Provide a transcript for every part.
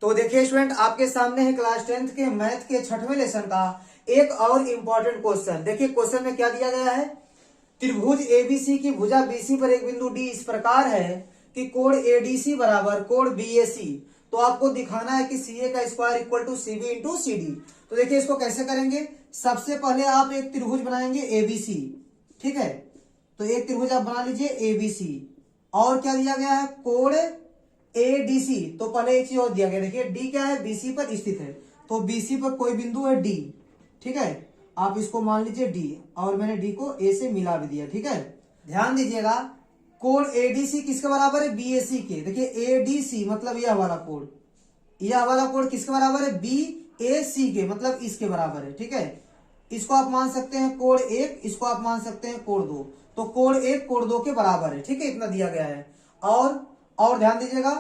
तो देखिए स्टूडेंट, आपके सामने है क्लास 10th के मैथ के 6वें लेसन का एक और इम्पोर्टेंट क्वेश्चन। देखिए क्वेश्चन में क्या दिया गया है। त्रिभुज एबीसी की भुजा बीसी पर एक बिंदु डी इस प्रकार है कि कोण एडीसी बराबर कोण बीएसी। तो आपको दिखाना है कि सीए का square equal to CB into C D. तो देखिए इसको कैसे करेंगे। सबसे पहले आप एक त्रिभुज बनाएंगे एबीसी, ठीक है। तो एक त्रिभुज आप बना लीजिए एबीसी, और क्या दिया गया है, कोण एडीसी। तो पहले एक चीज और दिया गया, देखिए डी क्या है, बीसी पर स्थित है। तो बीसी पर कोई बिंदु है डी, ठीक है। आप इसको मान लीजिए डी, और मैंने डी को ए से मिला भी दिया, ठीक है। ध्यान दीजिएगा, कोण एडीसी किसके बराबर है, बीएसी के। देखिए एडीसी मतलब यह वाला कोण, यह वाला कोण किसके बराबर है, बी ए सी के, मतलब इसके बराबर है, ठीक है। इसको आप मान सकते हैं कोण एक, इसको आप मान सकते हैं कोण दो। तो कोण एक कोण दो के बराबर है, ठीक है। इतना दिया गया है। और ध्यान दीजिएगा,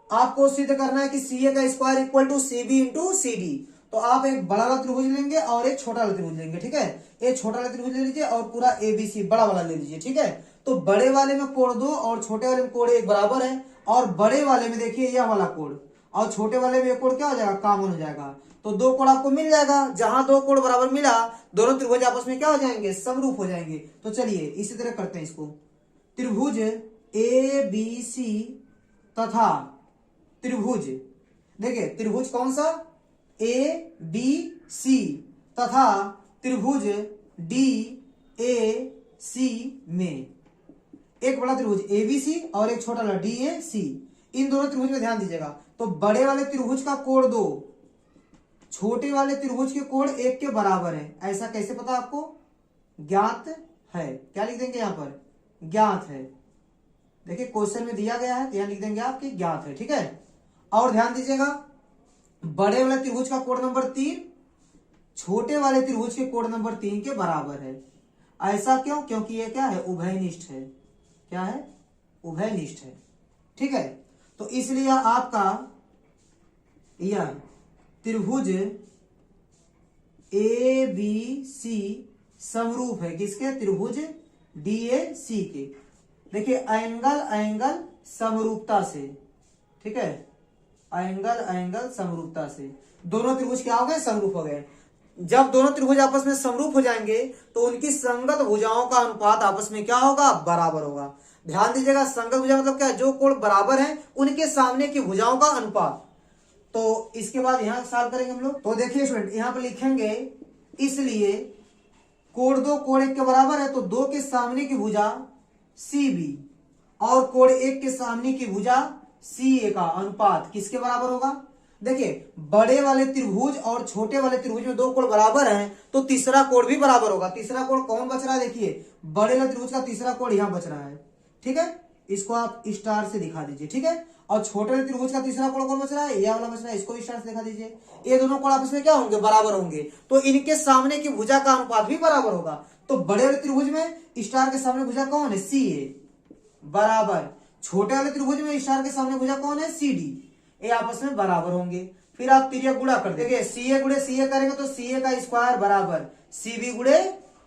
आपको सिद्ध करना है कि सी ए का square equal to C B into C D. तो आप एक बड़ा वाला त्रिभुज लेंगे और एक छोटा वाला त्रिभुज लेंगे, ठीक है। एक छोटा वाला त्रिभुज ले लीजिए और पूरा एबीसी बड़ा वाला ले लीजिए, ठीक है। तो बड़े वाले में कोण दो और छोटे वाले में कोण एक बराबर है। और बड़े वाले में देखिए यह वाला कोण, और छोटे वाले में एक कोण क्या हो जाएगा, कॉमन हो जाएगा। तो दो कोण आपको मिल जाएगा। जहां दो कोण बराबर मिला, दोनों त्रिभुज आपस में क्या हो जाएंगे, समरूप हो जाएंगे। तो चलिए इसी तरह करते हैं इसको। त्रिभुज ए बी सी तथा त्रिभुज, देखिए त्रिभुज कौन सा, ए बी सी, तथा त्रिभुज डी ए सी में एक बड़ा त्रिभुज एबीसी और एक छोटा वाला डी ए सी। इन दोनों त्रिभुज में ध्यान दीजिएगा। तो बड़े वाले त्रिभुज का कोण दो, छोटे वाले त्रिभुज के कोण एक के बराबर है। ऐसा कैसे पता आपको, ज्ञात है। क्या लिख देंगे यहां पर, ज्ञात है। देखिए क्वेश्चन में दिया गया है, तो यहां लिख देंगे आपकी ज्ञात है, ठीक है। और ध्यान दीजिएगा, बड़े वाले त्रिभुज का कोण नंबर 3 छोटे वाले त्रिभुज के कोण नंबर 3 के बराबर है। ऐसा क्यों, क्योंकि ये क्या है, उभयनिष्ठ है। क्या है, उभयनिष्ठ है, ठीक है। तो इसलिए आपका यह त्रिभुज ए बी सी समरूप है किसके, त्रिभुज डी ए सी के। देखिए एंगल समरूपता से, ठीक है। एंगल समरूपता से दोनों त्रिभुज क्या हो गए, समरूप हो गए। जब दोनों त्रिभुज आपस में समरूप हो जाएंगे तो उनकी संगत भुजाओं का अनुपात आपस में क्या होगा, बराबर होगा। ध्यान दीजिएगा, संगत भुजा मतलब क्या है, जो कोण बराबर है उनके सामने की भुजाओं का अनुपात। तो इसके बाद यहां सॉल्व करेंगे हम लोग। तो देखिए स्टूडेंट, यहां पर लिखेंगे इसलिए कोण दो कोण एक के बराबर है, तो दो के सामने की भुजा सी बी और कोण एक के सामने की भुजा सी ए का अनुपात किसके बराबर होगा। देखिए बड़े वाले त्रिभुज और छोटे वाले त्रिभुज में दो कोण बराबर हैं, तो तीसरा कोण भी बराबर होगा। तीसरा कोण कौन बच रहा है, देखिए बड़े वाले त्रिभुज का तीसरा कोण यहां बच रहा है, ठीक है। इसको आप स्टार से दिखा दीजिए, ठीक है। और छोटे वाले त्रिभुज का तीसरा कोण कौन बच रहा है, यह वाला बच रहा है, इसको स्टार से दिखा दीजिए। ये दोनों कोण आपस में क्या होंगे, बराबर होंगे। तो इनके सामने की भुजा का अनुपात भी बराबर होगा। तो बड़े वाले त्रिभुज में स्टार के सामने भुजा कौन है, सी ए, बराबर छोटे वाले त्रिभुज में स्टार के सामने भुजा कौन है, सी डी। ये आपस में बराबर होंगे। फिर आप तिर्यक गुणा कर देंगे, सी ए गुणे सी ए करेंगे तो सी ए का स्क्वायर बराबर सी बी गुणे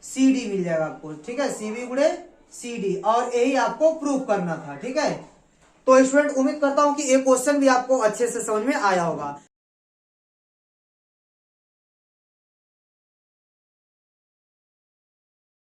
सी डी मिल जाएगा आपको, ठीक है। सी बी गुणे सी डी, और यही आपको प्रूव करना था, ठीक है। तो स्टूडेंट उम्मीद करता हूं कि ये क्वेश्चन भी आपको अच्छे से समझ में आया होगा।